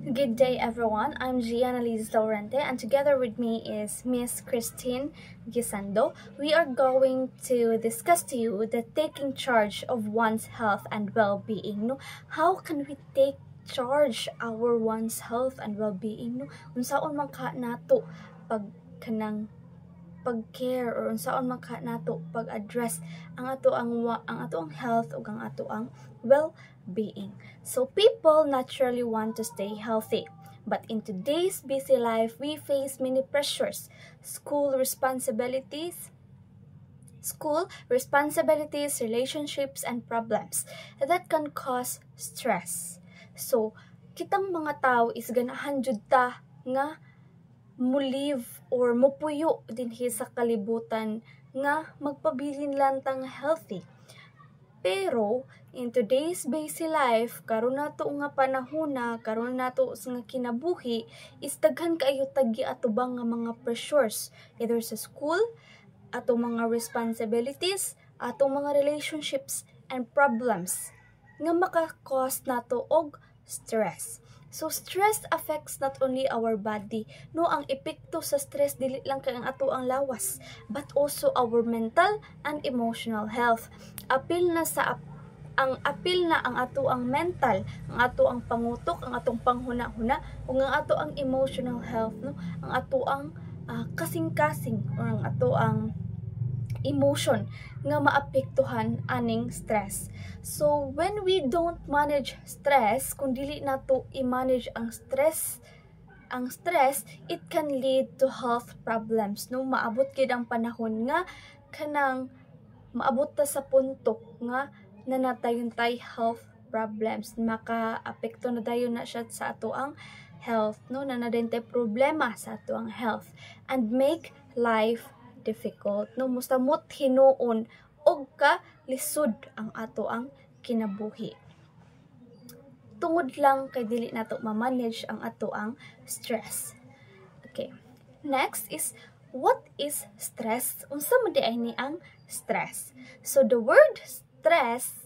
Good day everyone, I'm Gianna Liz Laurente and together with me is Miss Christine Gisando. We are going to discuss to you the taking charge of one's health and well-being. No? How can we take charge our one's health and well-being? No? Unsaon man ka nato pag kanang pag-care or unsaon man ka nato pag-address ang ato ang health ug ang ato ang well-being. So people naturally want to stay healthy, but in today's busy life we face many pressures, school responsibilities, relationships and problems that can cause stress. So kitang mga tao is ganahan jud ta nga mo-live or mopuyo dinhi sa kalibutan nga magpabilin lang tang healthy. Pero in today's busy life, karon nato nga panahona, karon nato nga kinabuhi, is daghan kaayo tagi atubang nga mga pressures either sa school, atong mga responsibilities, atong mga relationships and problems nga maka-cause nato og stress. So stress affects not only our body, no, ang epekto sa stress dili lang kay ang ato ang lawas, but also our mental and emotional health. Apil na ang ato ang mental, ang ato ang pangutok, ang atong panghuna-huna, ug ang ato ang emotional health, no, ang ato ang kasing-kasing or ang ato ang emotion nga maapektuhan aning stress. So when we don't manage stress, kung dili nato i-manage ang stress, it can lead to health problems. No, maabot gid ang panahon nga kanang maabot ta sa punto nga nanatayon tay health problems, maka-apekto na dayon na siya sa ato ang health, no, nanadayon tay problema sa ato ang health and make life difficult, no, musamot hinuon og ka lisod ang ato ang kinabuhi tungod lang kay dili nato ma-manage ang ato ang stress. Okay, next is what is stress? Unsa man di ay ni ang stress? So the word stress,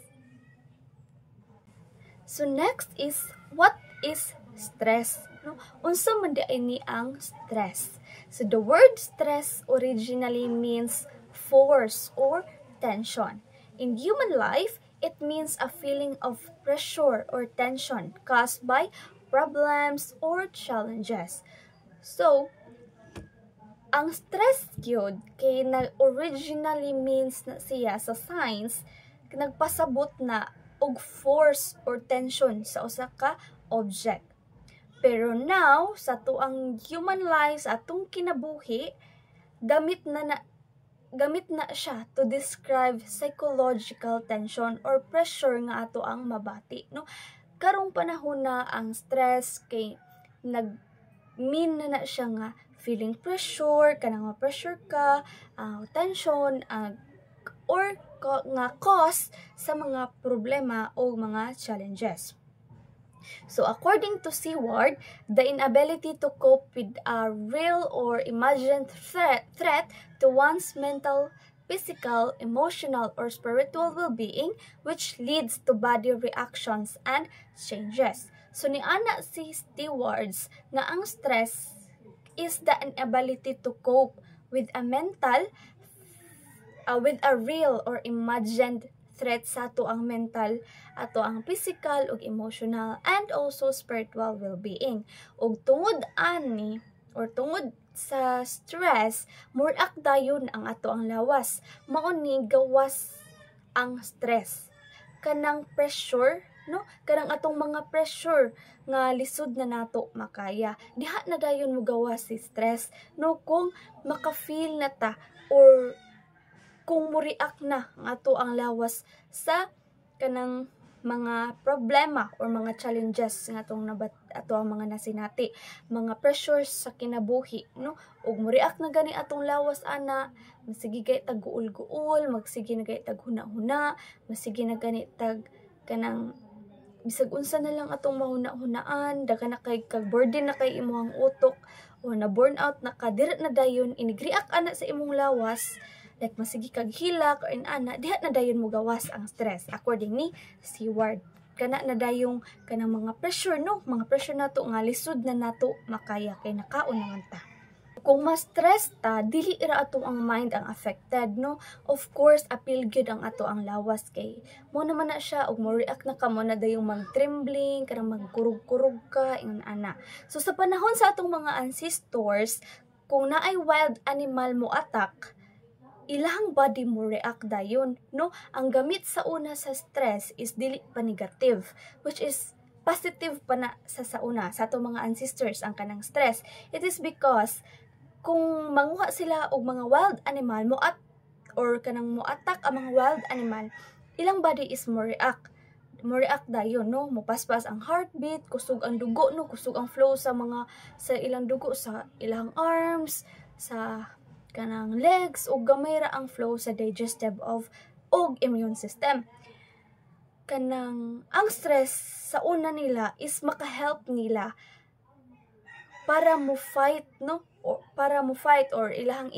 so next is what is stress, no? Unsa man di ay ni ang stress? So the word stress originally means force or tension. In human life, it means a feeling of pressure or tension caused by problems or challenges. So, ang stress gyud kay originally means na siya sa science nagpasabot na og force or tension sa usa ka object. Pero now, sa tuang human life, sa atong kinabuhi, gamit na siya to describe psychological tension or pressure nga ato ang mabati, no? Karong panahon na ang stress kay nag-mean na siya nga feeling pressure, kanang ma-pressure ka, tension, or nga cause sa mga problema o mga challenges. So according to Seward, the inability to cope with a real or imagined threat to one's mental, physical, emotional, or spiritual well-being, which leads to body reactions and changes. So niana si Stewards na ang stress is the inability to cope with a real or imagined threat sa ato ang mental, ato ang physical ug emotional and also spiritual well-being. Ug tungod ani or tungod sa stress, murak dayon ang ato ang lawas. Mao ni gawas ang stress. Kanang pressure, no? Kanang atong mga pressure nga lisod na nato makaya. Diha na dayon mo gawas si stress, no, kung maka-feel na ta or kung mo-react na ang ato ang lawas sa kanang mga problema or mga challenges nga atong ato ang mga nasinati, mga pressures sa kinabuhi, no? Ug mo-react na gani atong lawas ana, masigi gay tag guul-guul, magsige na gay tag huna-huna, masige na gani tag kanang bisag unsa na lang atong mahuna-hunaan, daghan na kay kag burden na kay imong utok o na burnout na kadira na dayon inigreact ana sa imong lawas. Like masigi kag hilak or inana, diha na dayon mo gawas ang stress according ni Seward. kana na dayong kanang mga pressure, no, mga pressure nato nga lisod na nato makaya kay nakaon naman ta. Kung mas stress ta, dili ra ato ang mind ang affected, no? Of course, appeal gyud ang ato ang lawas kay mo naman na siya og mo react na ka mo na dayong mag-trembling, kanang magkurog-kurog ka ingon ana. So sa panahon sa atong mga ancestors, kung naay wild animal mo attack, ilahang body mo react dayon, no? Ang gamit sa una sa stress is dili pa negative, which is positive pa na sa sauna sa atong mga ancestors ang kanang stress. It is because kung manguha sila og mga wild animal mo or kanang mo attack ang mga wild animal, ilang body is mo react dayon, no? Mopaspas ang heartbeat, kusog ang dugo, no? Kusog ang flow sa ilang dugo sa ilang arms, sa kanang legs, ug gamay ra ang flow sa digestive og immune system. Kanang ang stress sa una nila is maka-help nila para mo fight, no? O para mo fight or ilahang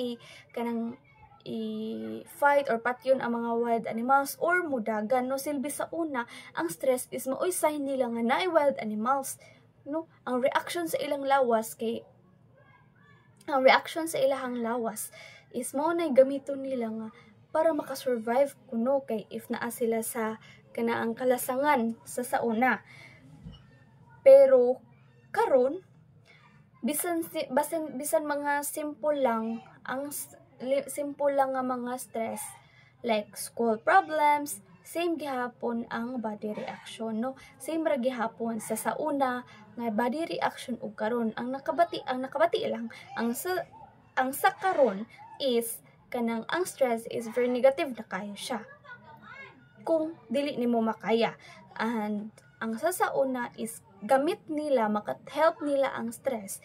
i-fight or patyon ang mga wild animals or mudagan, no? Silbi sa una, ang stress is maoy sign nila nga naay wild animals, no? Ang reaction sa ilang lawas is mao nay gamiton nila nga para makasurvive kuno kay if naa sila sa kanaang kalasangan sa sauna. Pero karon bisan mga simple lang nga mga stress like school problems, same gihapon ang body reaction, no? Same ra gihapon sa sauna nga body reaction ug karon ang nakabati lang ang sa karon is kanang ang stress is very negative na kayo siya kung dili nimo makaya, and ang sa sauna is gamit nila, maka-help nila ang stress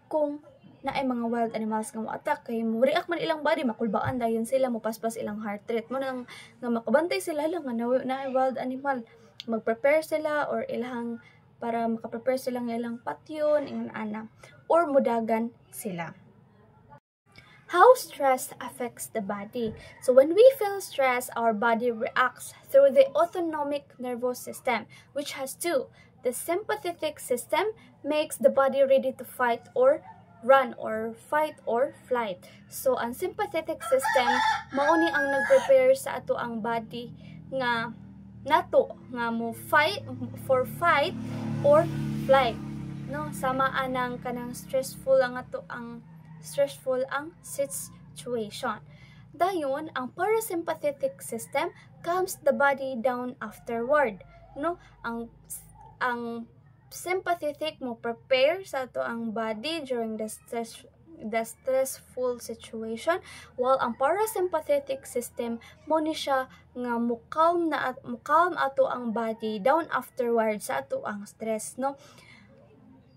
kung naay mga wild animals nga mo attack kay mo react man ilang body, makulbaan dayon sila, mopaspas ilang heart rate mo nang nga makabantay sila lang nga naay wild animal, mag-prepare sila or ilang para maka-prepare sila ng ilang patyon ingon ana or mudagan sila. How stress affects the body. So when we feel stress, our body reacts through the autonomic nervous system, which has two. The sympathetic system makes the body ready to fight or run or fight or flight. So ang sympathetic system mao ni ang nag-prepare sa ato ang body nga nato nga mo fight or flight, no? Sama anang kanang stressful ang situation. Dayon, ang parasympathetic system calms the body down afterward, no? Ang sympathetic mo prepare sa ato ang body during the stressful situation, while ang parasympathetic system mo ni siya nga mukalm ato ang body down afterward sa ato ang stress, no?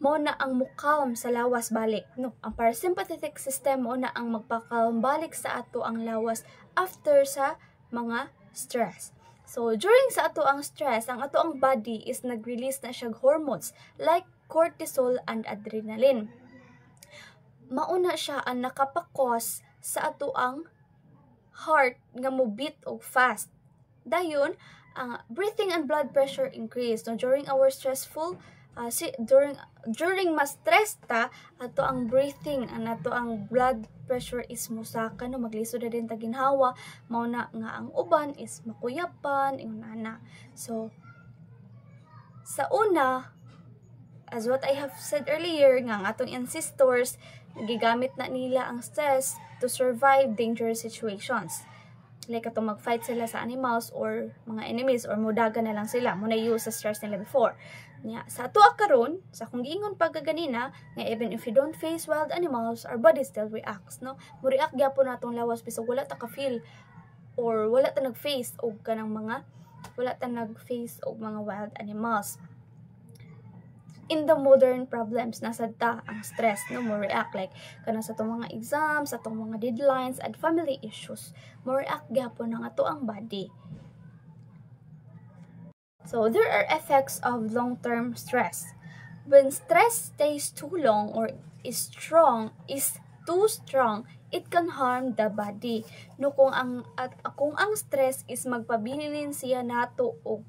Mo na ang mukalm sa lawas balik, no? Ang parasympathetic system mo na ang magpakalm balik sa ato ang lawas after sa mga stress. So during sa ato ang stress, ang ato ang body is nag-release na siya hormones like cortisol and adrenaline. Mauna siya ang nakapakos sa ato ang heart nga mo beat og fast. Dayon, breathing and blood pressure increase, no? During our stressful during mas stress ta, ato ang breathing and ato ang blood pressure is musaka, no? Maglisod na din ta ginhawa, mao na nga ang uban is makuyapan ingon ana. So sa una, as what I have said earlier, nga ang atong ancestors gigamit na nila ang stress to survive dangerous situations. Like atong mag-fight sila sa animals or mga enemies or mudagan na lang sila, muna use sa stress nila before. Sa ato karon, sa kung giingon pagkaganina, nga even if you don't face wild animals, our body still reacts, no? Mo react gyapon natong lawas bisag wala ta ka-feel or wala ta nag-face og mga wild animals. In the modern problems, nasa ta ang stress, no? Mo react like kana sa itong mga exams, sa itong mga deadlines and family issues, mo react gyapon ang ato ang body. So there are effects of long-term stress. When stress stays too long or is too strong, it can harm the body. No, kung ang stress is magpabilin siya nato og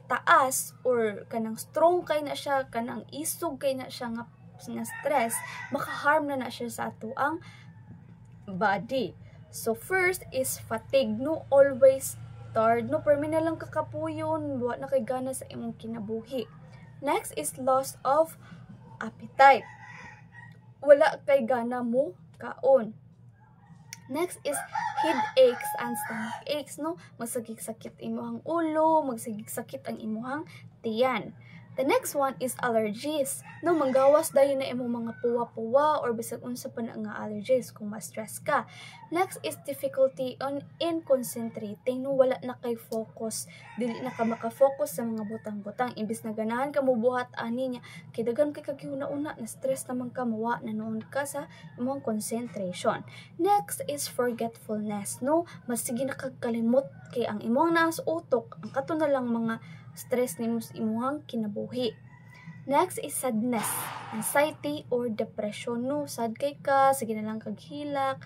taas or kanang strong kay na siya, kanang isog kay na siya nga stress, makaharm na siya sa ato ang body. So first is fatigue, no, always tired, no, permi na lang kakapuyon, buhat na kay gana sa imong kinabuhi. Next is loss of appetite, wala kay gana mo kaon. Next is headaches and stomach aches, no, magsagig-sakit imuhang ulo, magsagig-sakit ang imuhang tiyan. The next one is allergies, no, manggawas dahil na imong mga puwa-puwa or bisag unsa pa na nga allergies kung ma-stress ka. Next is difficulty in concentrating, no, wala na kay focus, dili na ka maka-focus sa mga butang-butang, imbis na ganahan ka mubuhat ani niya kay daghan kay kagiuna-una na stress naman ka, mawa na noon ka sa imong concentration. Next is forgetfulness, no, masige na kagkalimot kay ang imong naas utok ang kato na lang mga stress nimo sa imong kinabuhi. Next is sadness, anxiety or depression, no, sad kay ka, sige na lang kaghilak.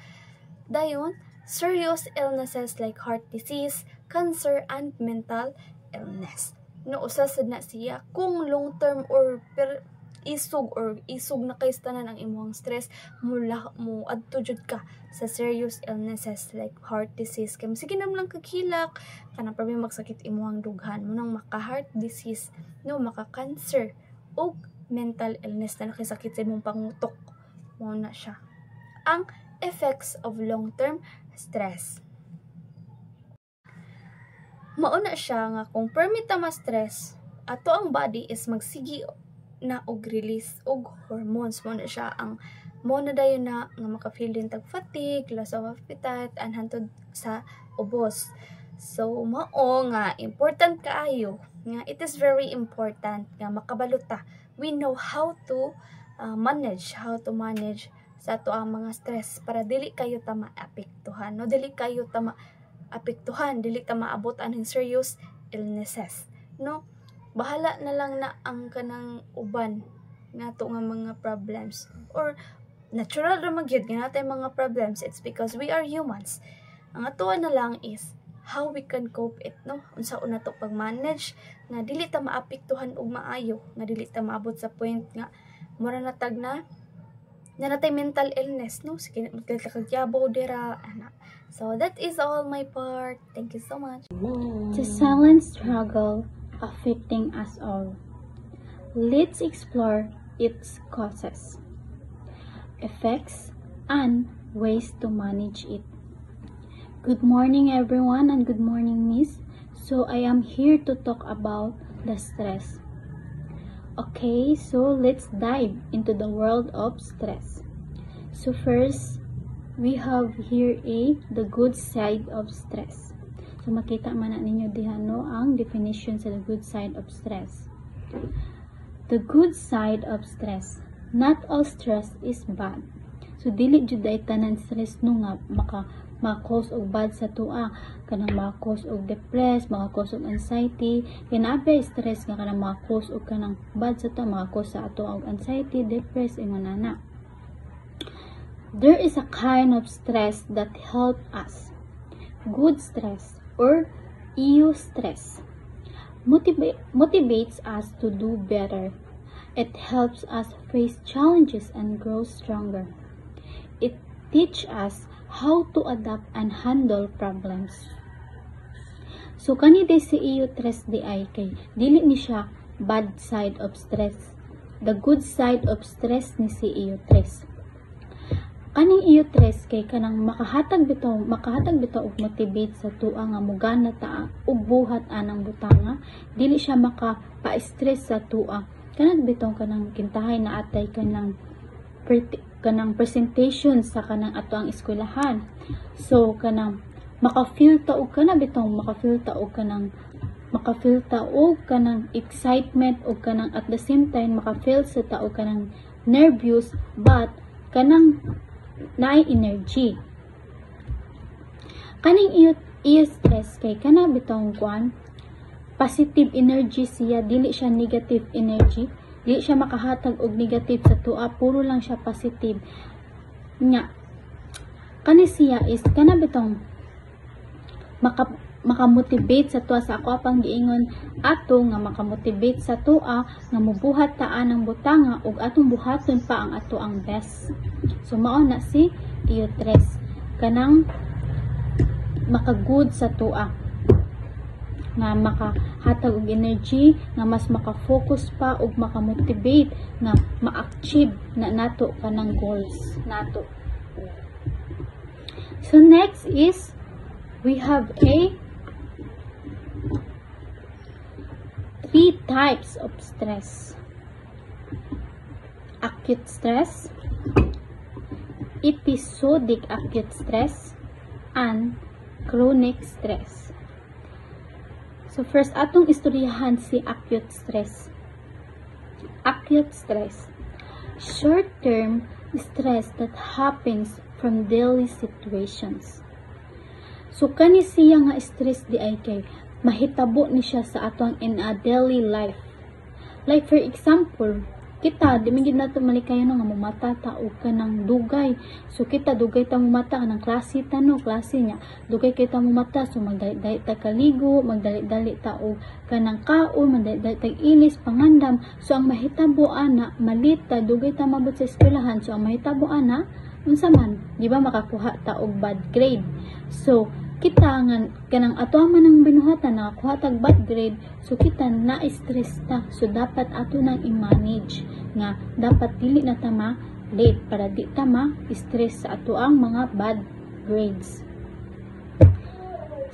Dayon, serious illnesses like heart disease, cancer, and mental illness. No, usasad na siya kung long term or isog na kay tanan ang imong stress, mo adto jud ka sa serious illnesses like heart disease. Kaya sige na lang kaghilak, kanang problema magsakit imong dughan mo nang maka-heart disease, no, maka-cancer o mental illness na nakisakit sa imong pangutok. Mo na siya ang effects of long-term stress. Mauna siya nga kung permita ma-stress, ato ang body is magsigi na og release og hormones. Mo na siya ang mo na dayon na nga maka-feel din tag fatigue, loss of appetite, and hantod sa ubos. So mao nga important kaayo nga it is very important nga makabaluta. We know how to manage sa ato ang mga stress para dili kayo ta maapektuhan, no, dili kayo ta maapektuhan, dili ta maabot aning serious illnesses, no. Bahala na lang na ang kanang uban nato nga mga problems or natural ra magyud nga natay mga problems. It's because we are humans. Ang atuwa na lang is how we can cope it, no, unsa una to pag-manage nga dili ta maapektuhan og maayo, nga dili ta maabot sa point nga mura na tag na natay mental illness, no, sige magkagyabaw dira ana. So that is all my part. Thank you so much. The silent struggle affecting us all. Let's explore its causes, effects, and ways to manage it. Good morning everyone, and good morning Miss. So I am here to talk about the stress. Okay, so let's dive into the world of stress. So first, we have here the good side of stress. So makita man na ninyo diha, no, ang definition sa the good side of stress. The good side of stress. Not all stress is bad. So dili jud day tanan stress no nga maka-cause og bad sa tua, kanang maka-cause og depressed, maka-cause og anxiety. Kinaabay stress nga kanang maka-cause og kanang bad sa tua, maka-cause sa ato og anxiety, depressed, ingonana. There is a kind of stress that help us. Good stress or eustress motivates us to do better. It helps us face challenges and grow stronger. It teaches us how to adapt and handle problems. So kani day si eustress di ay kay dili ni siya bad side of stress. The good side of stress ni si eustress. Kaning eustress kay kanang makahatag bitaw og motivate sa tua nga mugana ta og buhat anang butanga, dili siya maka-pa-stress sa tua. Kanang bitaw kanang kintahay na atay kanang presentation sa kanang ato ang eskwelahan. So kanang maka-feel ta og kanang excitement og kanang at the same time maka-feel sa ta og kanang nervous but kanang naay energy. Kaning eustress kay kana bitong kuan positive energy siya, dili siya negative energy, dili siya makahatag og negative sa tua, puro lang siya positive nya. Kani siya is kana bitong makamotivate sa tuwa sa ako pang giingon ato nga makamotivate sa tuwa nga mubuhat taan ang butanga ug atong buhaton pa ang ato ang best. So mao na si Io3 kanang makagood sa tuwa nga makahatag og energy nga mas maka-focus pa ug makamotivate nga ma-achieve na nato kanang goals nato. So next is we have a 3 types of stress: acute stress, episodic acute stress, and chronic stress. So first atong istoryahan si acute stress. Acute stress, short-term stress that happens from daily situations. So kani siya nga stress di ay kay mahitabo ni siya sa atong in a daily life. Like for example, kita di man gid nato malikayon nga mamata ta og kanang dugay. So kita dugay ta mamata kanang klase ta no, klase niya. Dugay kita mamata so magdali ta kaligo, magdali ta og kanang kaon, magdali ta ilis pangandam. So ang mahitabo ana malita dugay ta mabot sa eskwelahan. So ang mahitabo ana unsa man, di ba makakuha ta og bad grade. So kita nga kanang ato man ang binuhatan nakakuha tag bad grade, so kita na-stress ta. So dapat ato nang i-manage nga dapat dili na ta ma-late para di ta ma-stress sa ato ang mga bad grades.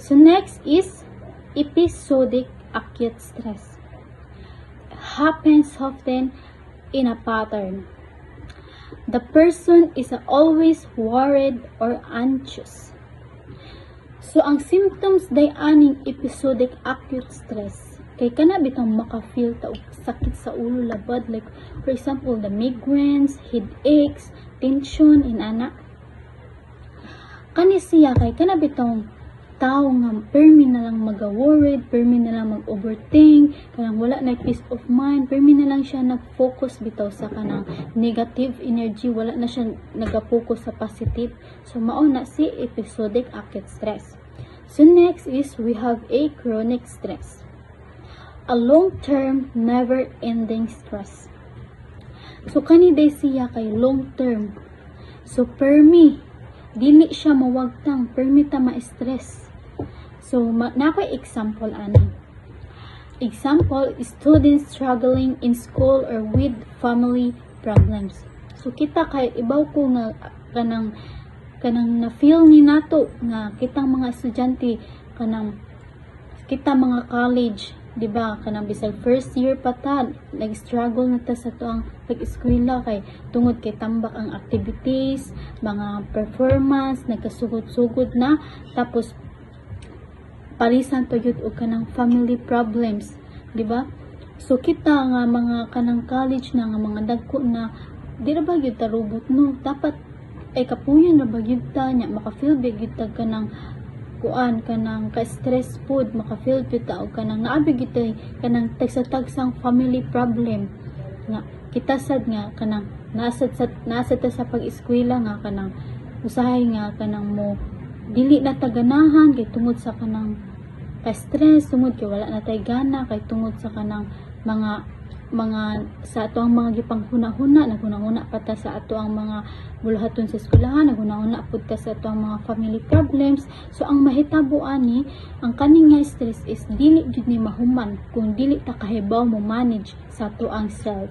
So next is episodic acute stress. Happens often in a pattern. The person is always worried or anxious. So, ang symptoms day aning episodic acute stress, kay kana bitang maka-feel ta og sakit sa ulo labad, like for example, the migraines, headaches, tension, inana. Kani siya kay kana bitang tao nga permi na lang mag-worried, permi na lang mag-overthink, kanang wala na peace of mind, permi na lang siya nag-focus bitaw sa kanang negative energy, wala na siya nag-focus sa positive. So mao na si episodic acute stress. So next is we have a chronic stress. A long-term, never-ending stress. So kani day siya kay long-term. So permi dili siya mawagtang, permi ta ma-stress. So nakoy example ani. Example, students struggling in school or with family problems. So kita kay ibaw ko nga kanang na-feel ni nato nga kitang mga estudyante kanang kita mga college, di ba? Kanang bisag first year pa ta, nag-struggle na ta sa tuang pag-eskwela kay tungod kay tambak ang activities, mga performance, nagkasugod-sugod na, tapos parisan to yun og kanang family problems, di ba? So kita nga mga kanang college na nga mga dagko na di ra ba gyud ta robot no, dapat ay kapuyan ra ba gyud ta nya maka-feel ba gyud ta kanang kuan kanang ka-stress food, maka-feel gyud ta og kanang naabi gyud ta kanang tagsa-tagsang family problem nga kita sad nga kanang nasad ta sa pag-eskwela nga kanang usahay nga kanang mo dili na taganahan kay tungod sa kanang ka-stress, tungod kay wala na tay gana kay tungod sa kanang mga sa ato ang mga gipanghuna-huna, naghuna-huna pa ta sa ato ang mga buluhaton sa eskwelahan, naghuna-huna pud ta sa ato ang mga family problems. So ang mahitabo ani ang kaning nga stress is dili jud ni mahuman kung dili ta kahibaw mo manage sa ato ang self.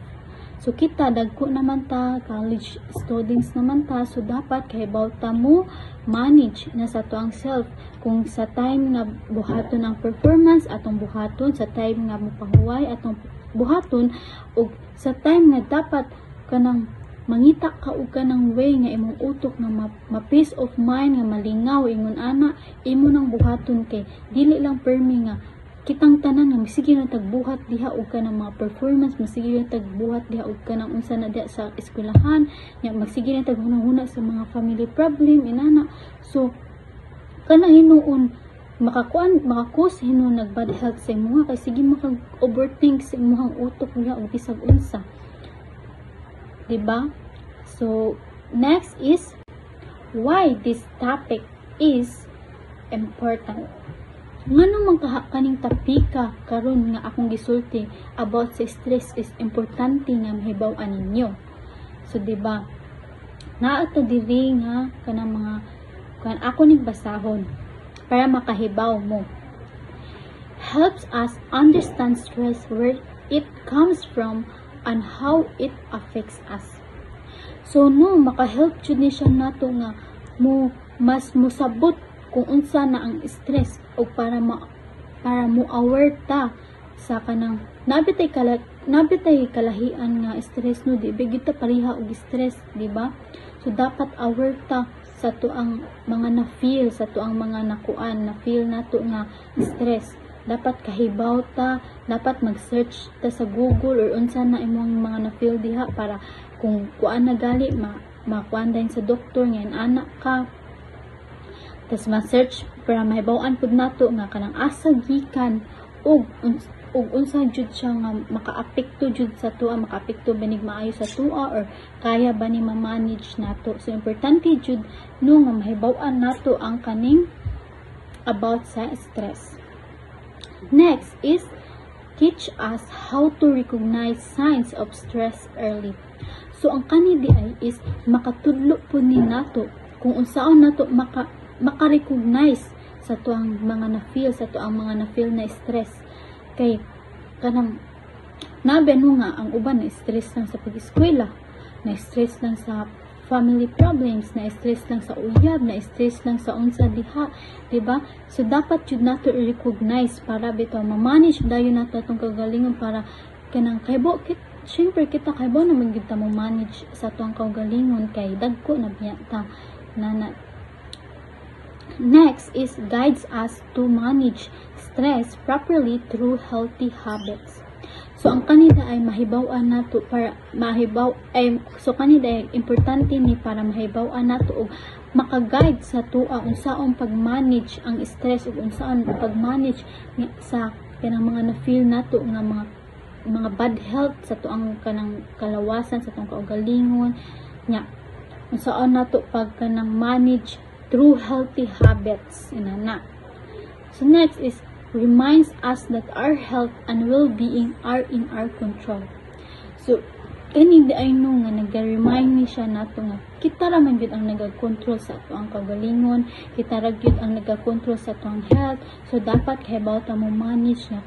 So kita dagko naman ta, college students naman ta, so dapat kahibaw ta mo manage na sa ato ang self. Kung sa time nga buhaton ang performance atong buhaton, sa time nga mopahuway atong buhaton, ug sa time nga dapat kanang mangita ka og kanang way nga imong utok nga ma-peace of mind nga malingaw ingon ana imo nang buhaton kay dili lang permi nga kitang tanan nga sige na tagbuhat diha og kanang mga performance, masige na tagbuhat diha og kanang unsa na diha sa eskwelahan, nya magsige na taghuna-huna sa mga family problem inana. So kana hinuon makakus hinuon nag bad health sa imuha kay sige maka-overthink sa imuhang utok diha og bisag unsa, diba? So next is why this topic is important. Ngano man kaning tapika karon nga akong gisulti about sa stress is importante nga mahibaw-an ninyo. So diba, naa ta diri nga kanang mga ako ning basahon para makahibaw mo. Helps us understand stress, where it comes from and how it affects us. So no, maka-help jud ni siya nato nga mas musabot kung unsa na ang stress o para mo aware ta sa kanang nabitay kalahian nga stress no, di ba kita pareha og stress, di ba? So dapat aware ta sa tuang mga na-feel, sa tuang mga nakuan na feel nato nga stress. Dapat kahibaw ta, dapat mag-search ta sa Google or unsa na imong mga na-feel diha para kung kuan na gali makuan din sa doktor nga anak ka. Tas ma-search para mahibaw-an pud nato nga kanang asa gikan ug unsa jud siya nga makaapekto jud sa tuwa, makaapekto banig maayo sa tuwa or kaya ba ni ma-manage nato. So importante jud no nga mahibaw-an nato ang kaning about sa stress. Next is teach us how to recognize signs of stress early. So ang kani di ay is makatudlo po ni nato kung unsaon nato maka-recognize sa tuang mga na-feel, sa tuang mga na-feel na stress. Kay kanang nabe no nga ang uban na stress lang sa pag-eskwela, na stress lang sa family problems, na stress lang sa uyab, na stress lang sa unsa diha, diba? So dapat jud nato i-recognize para bitaw ma-manage dayon nato atong kagalingon para kanang kaybo syempre kita kaybo na magid ta mo manage sa atong kagalingon kay dagko na biya ta na. Next is guides us to manage stress properly through healthy habits. So ang kanida ay mahibaw-an nato para mahibaw ay so kanida ay importante ni para mahibaw-an nato og maka-guide sa tuwa unsaon pag-manage ang stress ug unsaon pag-manage sa kanang mga na-feel nato nga mga bad health sa tuang kanang kalawasan sa tuang kaugalingon nya unsaon nato pag kanang manage through healthy habits inana. So next is reminds us that our health and well-being are in our control. So kani di ay no nga nag-remind ni siya nato nga kita ra man gyud ang nag-control sa ato ang kagalingon, kita ra gyud ang nag-control sa ato ang health. So dapat kahibaw ta mo manage nga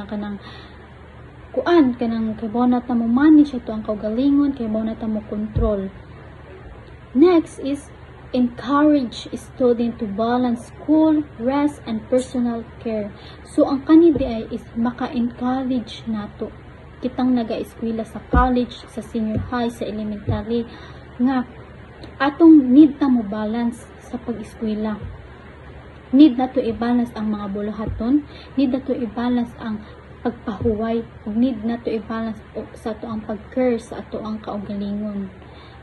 kanang kuan kanang kahibaw na ta mo manage ato ang kagalingon, kahibaw na ta mo control. Next is encourage student to balance school, rest, and personal care. So ang kanidi ay is maka-encourage nato kitang naga-eskwela sa college, sa senior high, sa elementary nga atong need ta mo balance sa pag-eskwela. Need nato i-balance ang mga buluhaton, need nato i-balance ang pagpahuway, ug need nato i-balance sa ato ang pag-care sa ato ang kaugalingon.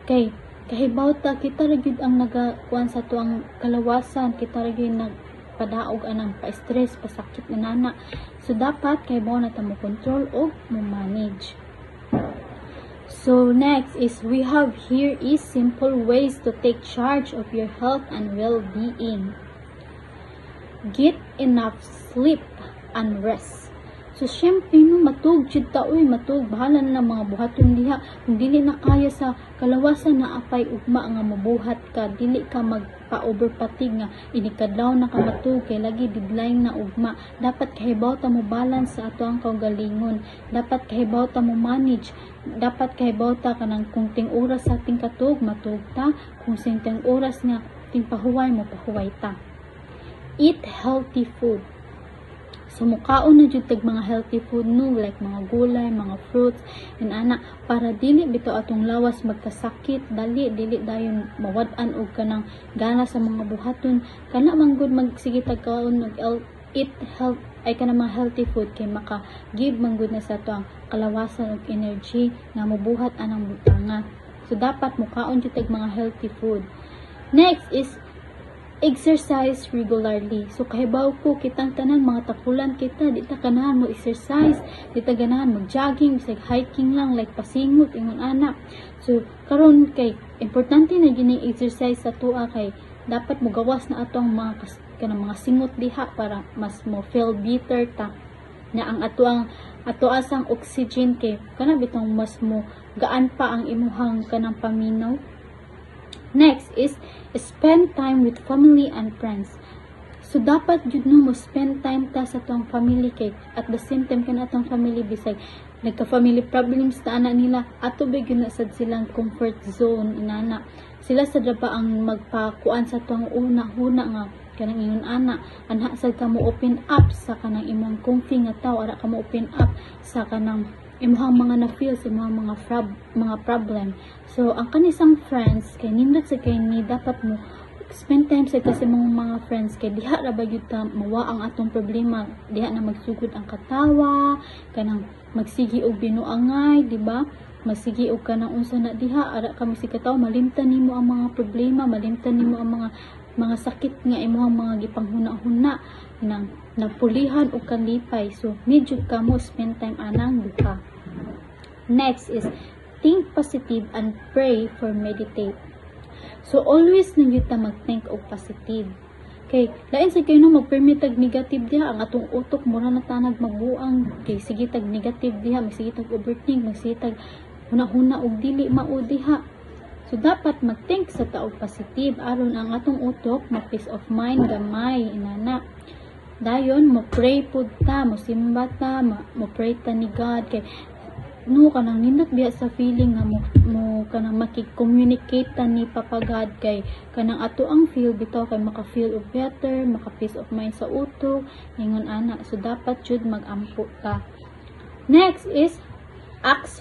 Kay kahibaw ta kita ra gyud ang nagakuan sa tuang kalawasan, kita ra gyud nagpadaog anang pa-stress, pasakit na nana. So dapat kahibaw na ta mo control o mo manage. So next is we have here is simple ways to take charge of your health and well-being. Get enough sleep and rest. So, syempre, no, matug, jud ta, matug, bahala na lang mga buhaton diha. Kung dili na kaya sa kalawasan na apay ugma nga mabuhat ka, dili ka magpa-overpatig nga, inikadlaw na ka matug, kay lagi deadline na ugma. Dapat kahibaw ta mo balance sa ato ang kaugalingon. Dapat kahibaw ta mo manage. Dapat kahibaw ta kanang kung ting oras sa ating katug, matug ta. Kung ting oras nga, ting pahuway mo, pahuway ta. Eat healthy food. So, mukaon na jud tag mga healthy food no, like mga gulay, mga fruits, and ana, para dili bitaw atong lawas magkasakit, dili dayon mawad-an og kanang gana sa mga buhaton. Kana man gud magsige tagkaon eat health ay kanang mga healthy food kay maka-give man gud na sa ato ang kalawasan og energy nga mobuhat anang butanga. So, dapat mukaon jud tag mga healthy food. Next is exercise regularly. So kahibaw ko kitang tanan mga tapulan kita di ta ganahan mo exercise, di ta ganahan mag jogging, bisag hiking lang like pasingot ingon anak. So karon kay importante na gini exercise sa tuwa kay dapat mo gawas na atong kanang mga singot diha para mas mo feel bitter ta na ang ato asang oxygen kay kana bitong mas mo gaan pa ang imuhang kanang paminaw. Next is spend time with family and friends. So dapat jud no mo spend time ta sa tong family kay at the same time kana atong family bisag nagka family problems ta ana nila ato big na sad silang comfort zone inana sila sad ba ang magpakuan sa tong una nga kanang ingon ana anha sad ka mo open up sa kanang imong comfy nga tawo ara ka mo open up sa kanang imong mga na feel sa mga problem. So ang kanisang friends kay nindot sa kay ni dapat mo spend time sa kasi mga friends kay diha ra ba gyud ta mawa ang atong problema, diha na magsugod ang katawa kanang magsigi og binuangay, di ba? Magsigi og kanang unsa na diha ara ka masigataw malimtan nimo ang mga problema, malimtan nimo ang mga sakit nga imong mga gipanghuna-huna nang napulihan og kanlipay. So medyo ka mo spend time anang duha. Next is think positive and pray for meditate. So always nang gyud ta mag-think og positive. Kay lain sa kayo no mag-permit tag negative diha ang atong utok mura na tanag magbuang kay sige tag negative diha, magsige tag overthink, magsige tag huna-huna og dili mao diha. So dapat mag-think sa taog positive aron ang atong utok ma peace of mind gamay inana. Dayon mo pray pud ta, mo simba ta, mo pray ta ni God kay no kanang nindot biya sa feeling nga mo kanang maki-communicate ta ni Papa God kay kanang ato ang feel bitaw kay maka-feel of better, maka-peace of mind sa utok ingon ana. So dapat jud mag-ampo ta. Next is ask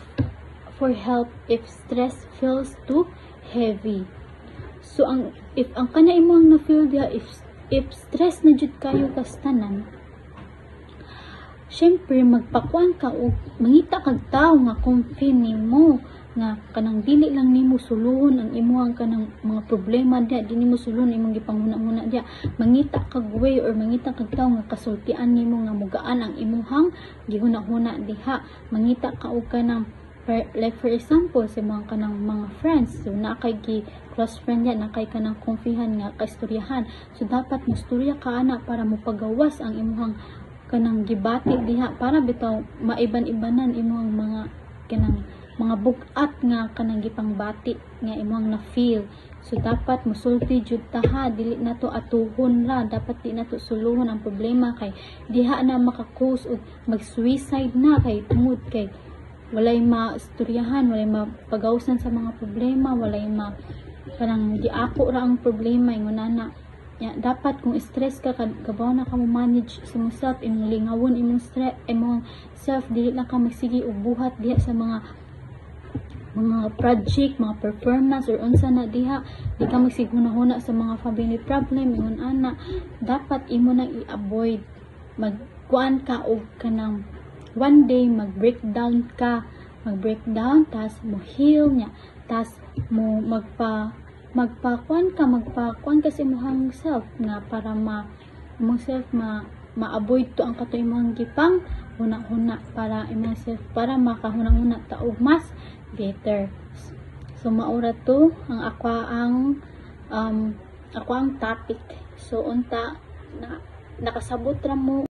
for help if stress feels too heavy. So if ang kana imong na feel dia if stress na jud kayo kastanan, syempre magpakuan ka o mangita kag tao nga comfy nimo nga kanang dili lang nimo suluhon ang imong kanang mga problema dia, di nimo suluhon imong gipanghuna-huna dia, mangita kag way or mangita kag tao nga kasultian nimo nga mugaan ang imong gihuna-huna diha, mangita ka og kanang like for example sa mga kanang mga friends, so na kay close friend yan, na kay kanang kumpihan nga kaistoryahan, so dapat mustorya ka ana para mopagawas ang imong kanang gibati diha para bitaw maiban-ibanan imong mga kanang mga bugat nga kanang gipangbati nga imong na feel. So dapat musulti jud ta ha, dili na to atuhon ra, dapat di na to suluhon ang problema kay diha na maka-cause og mag-suicide na kay tungod kay walay maistoryahan, walay mapagawasan sa mga problema, walay kanang giako ra ang problema ingon ana. Ya, dapat kung stress ka kabaw na ka mo manage sa imong self, imong lingawon imong stress, imong self, dili lang ka magsigi og buhat diha sa mga project, mga performance or unsa na diha, di ka magsiguna-huna sa mga family problem ingon ana. Dapat imo nang i-avoid magkuan ka og kanang one day mag-breakdown tas mo heal nya, tas mo magpakuan ka sa imong self nga para imong self ma-avoid to ang kato imong gipang huna-huna para imong self para makahuna-huna ta og mas better. So maura to ang ako ang topic. So unta na nakasabot ra mo